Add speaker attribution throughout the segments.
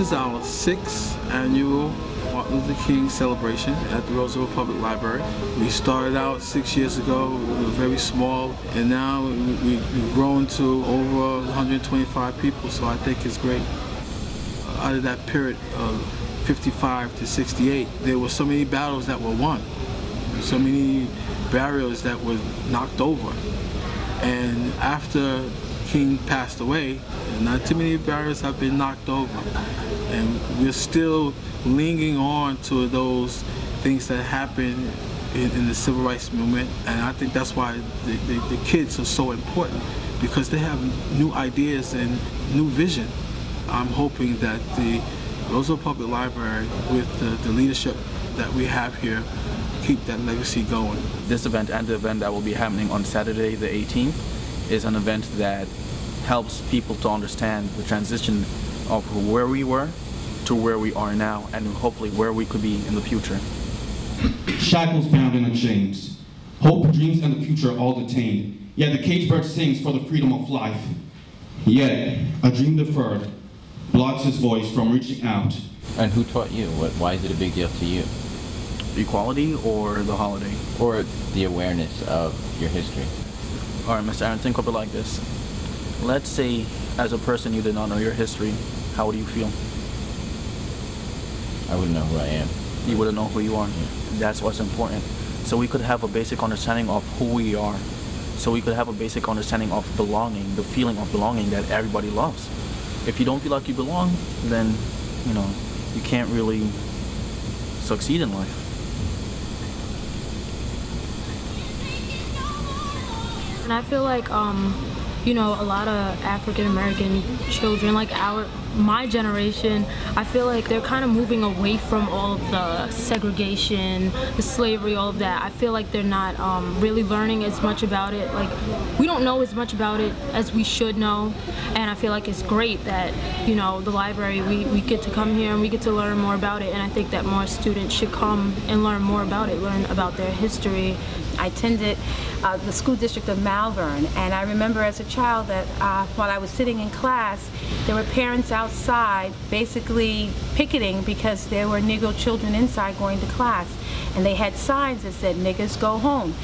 Speaker 1: is our 6th annual Martin Luther King celebration at the Roosevelt Public Library. We started out 6 years ago, we were very small, and now we've grown to over 125 people, so I think it's great. Out of that period of 55 to 68, there were so many battles that were won, so many barriers that were knocked over. And after King passed away, not too many barriers have been knocked over. And we're still clinging on to those things that happened in the civil rights movement. And I think that's why the kids are so important, because they have new ideas and new vision. I'm hoping that the Roosevelt Public Library, with the leadership that we have here, keep that legacy going.
Speaker 2: This event and the event that will be happening on Saturday the 18th is an event that helps people to understand the transition of where we were to where we are now, and hopefully where we could be in the future.
Speaker 3: Shackles bound and unchained, hope, dreams, and the future are all detained. Yet the caged bird sings for the freedom of life. Yet a dream deferred blocks his voice from reaching out.
Speaker 4: And who taught you? Why is it a big deal to you?
Speaker 2: Equality or the holiday?
Speaker 4: Or the awareness of your history?
Speaker 2: All right, Mr. Aaron, think of it like this. Let's say, as a person, you did not know your history. How would you feel?
Speaker 4: I wouldn't know who I am.
Speaker 2: You wouldn't know who you are.
Speaker 4: Yeah.
Speaker 2: That's what's important. So we could have a basic understanding of who we are. So we could have a basic understanding of belonging, the feeling of belonging that everybody loves. If you don't feel like you belong, then, you know, you can't really succeed in life.
Speaker 5: And I feel like, you know, a lot of African American children, like my generation, I feel like they're kind of moving away from all of the segregation, the slavery, all of that. I feel like they're not really learning as much about it. Like, we don't know as much about it as we should know. And I feel like it's great that, you know, the library, we get to come here and we get to learn more about it. And I think that more students should come and learn more about it, learn about their history.
Speaker 6: I attended the school district of Malvern, and I remember as a child that while I was sitting in class, there were parents outside basically picketing because there were Negro children inside going to class, and they had signs that said, "Niggas go home."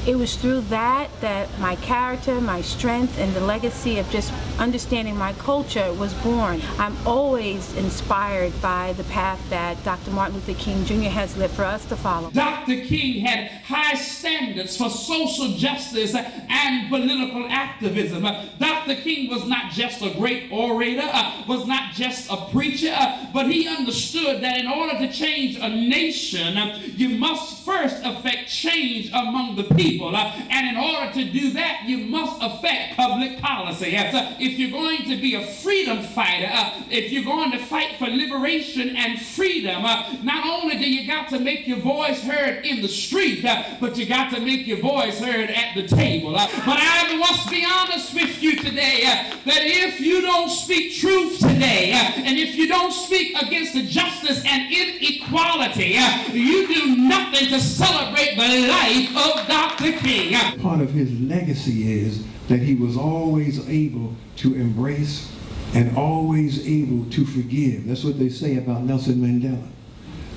Speaker 6: It was through that my character, my strength, and the legacy of just understanding my culture was born. I'm always inspired by the path that Dr. Martin Luther King Jr. has lived for us to follow.
Speaker 7: Dr. King had high standards for social justice and political activism. Dr. King was not just a great orator, was not just a preacher, but he understood that in order to change a nation, you must first affect change among the people. And in order to do that, you must affect public policy. If you're going to be a freedom fighter, if you're going to fight for liberation and freedom, not only do you got to make your voice heard in the street, but you got to make your voice heard at the table. But I must be honest with you today, that if you don't speak truth today, and if you don't speak against the justice and inequality, you do nothing to celebrate the life of Dr. King.
Speaker 8: Part of his legacy is that he was always able to embrace and always able to forgive. That's what they say about Nelson Mandela,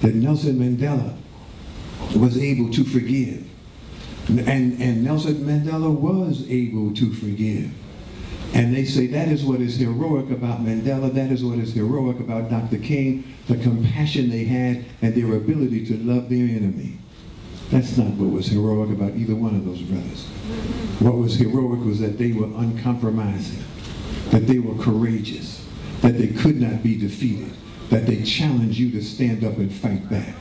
Speaker 8: that Nelson Mandela was able to forgive. And Nelson Mandela was able to forgive. And they say that is what is heroic about Mandela, that is what is heroic about Dr. King, the compassion they had and their ability to love their enemy. That's not what was heroic about either one of those brothers. What was heroic was that they were uncompromising, that they were courageous, that they could not be defeated, that they challenged you to stand up and fight back,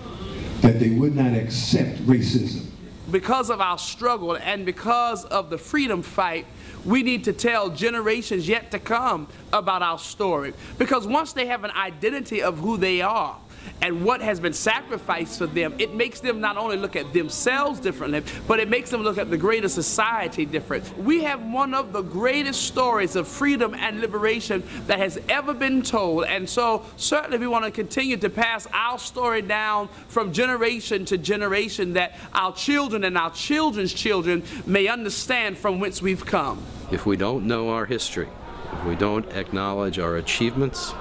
Speaker 8: that they would not accept racism.
Speaker 7: Because of our struggle and because of the freedom fight, we need to tell generations yet to come about our story. Because once they have an identity of who they are and what has been sacrificed for them, it makes them not only look at themselves differently, but it makes them look at the greater society different. We have one of the greatest stories of freedom and liberation that has ever been told, and so certainly we want to continue to pass our story down from generation to generation, that our children and our children's children may understand from whence we've come.
Speaker 9: If we don't know our history, if we don't acknowledge our achievements,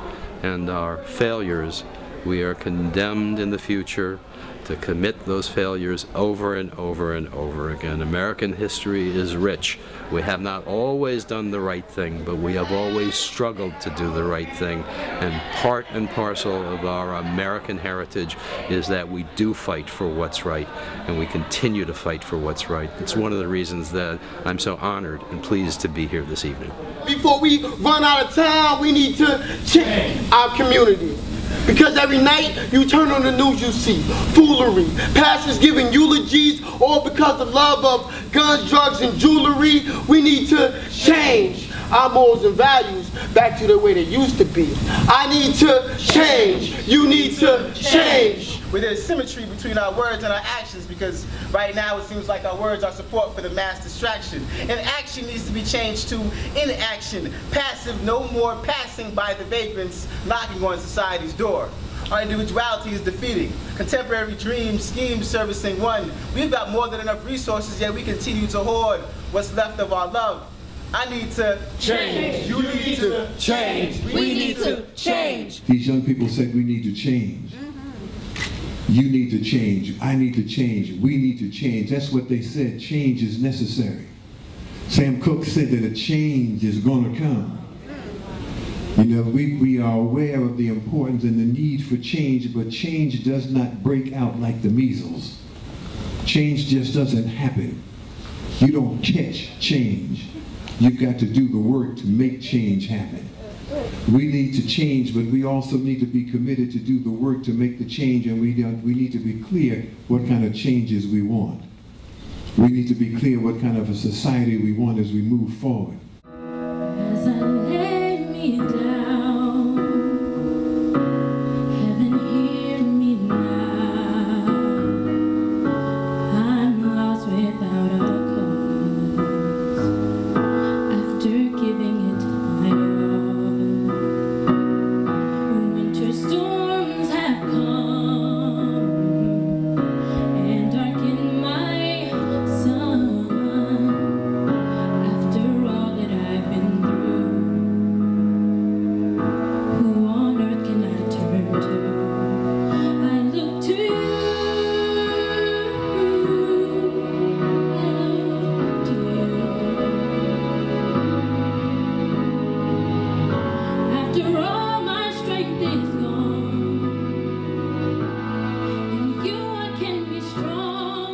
Speaker 9: and our failures, we are condemned in the future to commit those failures over and over and over again. American history is rich. We have not always done the right thing, but we have always struggled to do the right thing. And part and parcel of our American heritage is that we do fight for what's right, and we continue to fight for what's right. It's one of the reasons that I'm so honored and pleased to be here this evening.
Speaker 10: Before we run out of town, we need to check our community. Because every night you turn on the news, you see foolery, pastors giving eulogies, all because of love of guns, drugs, and jewelry. We need to change our morals and values back to the way they used to be. I need to change. You need to change.
Speaker 11: Where there's symmetry between our words and our actions, because right now it seems like our words are support for the mass distraction. And action needs to be changed to inaction. Passive, no more passing by the vagrants knocking on society's door. Our individuality is defeating. Contemporary dreams, schemes servicing one. We've got more than enough resources, yet we continue to hoard what's left of our love. I need to change. You need to change. We need to change.
Speaker 8: These young people said we need to change. You need to change. I need to change. We need to change. That's what they said. Change is necessary. Sam Cooke said that a change is going to come. You know, we are aware of the importance and the need for change, but change does not break out like the measles. Change just doesn't happen. You don't catch change. You've got to do the work to make change happen. We need to change, but we also need to be committed to do the work to make the change, and we need to be clear what kind of changes we want. We need to be clear what kind of a society we want as we move forward.
Speaker 12: As I lay me down, heaven hear me now. I'm lost without a cause, after giving it my all. Winter storms have come and darkened my sun. After all that I've been through, who on earth can I turn to? I look to you. I look to you. After all my strength is gone, in you I can be strong.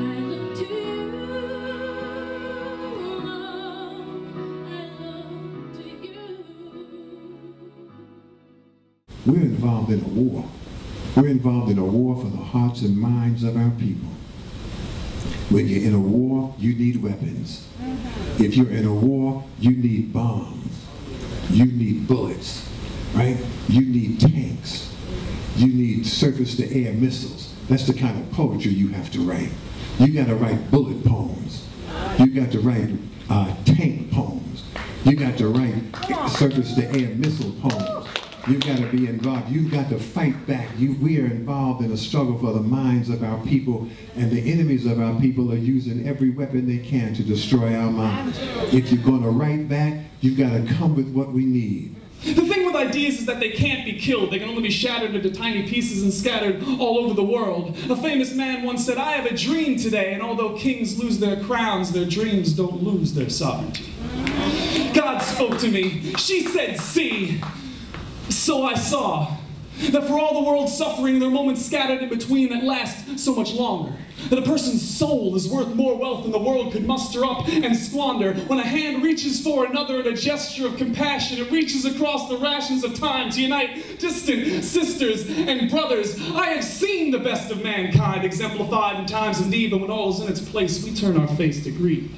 Speaker 12: I look to you. I look to you.
Speaker 8: We're involved in a war. We're involved in a war for the hearts and minds of our people. When you're in a war, you need weapons. If you're in a war, you need bombs. You need bullets, right? You need tanks. You need surface-to-air missiles. That's the kind of poetry you have to write. You got to write bullet poems. You got to write tank poems. You got to write surface-to-air missile poems. You've got to be involved. You've got to fight back. We are involved in a struggle for the minds of our people, and the enemies of our people are using every weapon they can to destroy our minds. If you're going to write back, you've got to come with what we need.
Speaker 13: The thing with ideas is that they can't be killed. They can only be shattered into tiny pieces and scattered all over the world. A famous man once said, "I have a dream today, and although kings lose their crowns, their dreams don't lose their sovereignty." God spoke to me. She said, "See." So I saw that for all the world's suffering, there are moments scattered in between that last so much longer. That a person's soul is worth more wealth than the world could muster up and squander. When a hand reaches for another in a gesture of compassion, it reaches across the rations of time to unite distant sisters and brothers. I have seen the best of mankind exemplified in times of need, but when all is in its place, we turn our face to greed.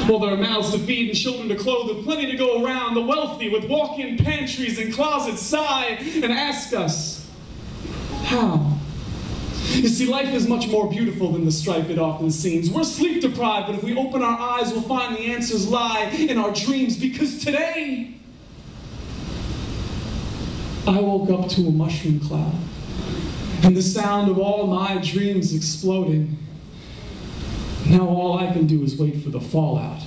Speaker 13: Well, there are mouths to feed and children to clothe, with plenty to go around. The wealthy with walk-in pantries and closets sigh and ask us, how? You see, life is much more beautiful than the strife it often seems. We're sleep deprived, but if we open our eyes, we'll find the answers lie in our dreams. Because today, I woke up to a mushroom cloud, and the sound of all my dreams exploding. Now all I can do is wait for the fallout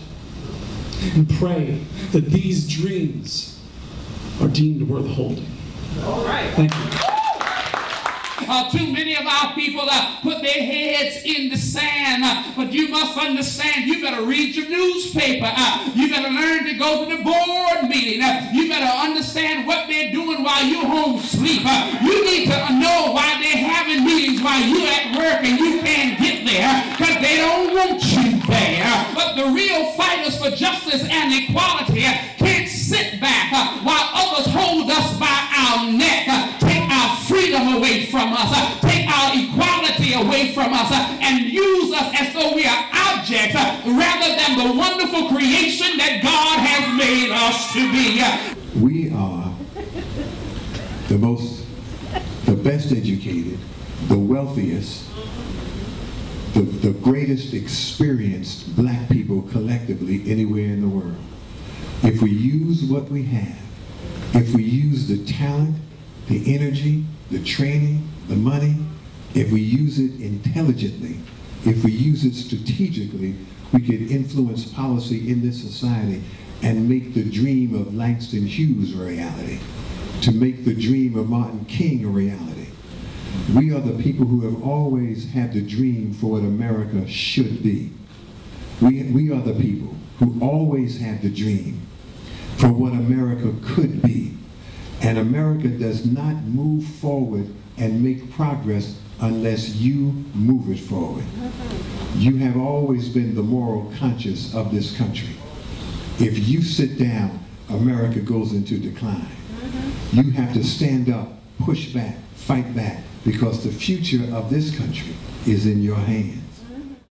Speaker 13: and pray that these dreams are deemed worth holding. All right. Thank you.
Speaker 7: Too many of our people put their heads in the sand, but you must understand, you better read your newspaper. You better learn to go to the board meeting. You better understand what they're doing while you're home asleep. You need to know why they're having meetings while you're at work and you can't get there, because they don't want you there. But the real fighters for justice and equality can't sit back while others hold us by our neck, take our freedom away from us, take our equality away from us, and use us as though we are objects rather than the wonderful creation that God has made us to be.
Speaker 8: We are the best educated, the wealthiest, the greatest experienced black people collectively anywhere in the world. If we use what we have, if we use the talent, the energy, the training, the money, if we use it intelligently, if we use it strategically, we can influence policy in this society and make the dream of Langston Hughes a reality, to make the dream of Martin King a reality. We are the people who have always had the dream for what America should be. We are the people who always had the dream for what America could be. And America does not move forward and make progress unless you move it forward. You have always been the moral conscience of this country. If you sit down, America goes into decline. You have to stand up, push back, fight back, because the future of this country is in your hands.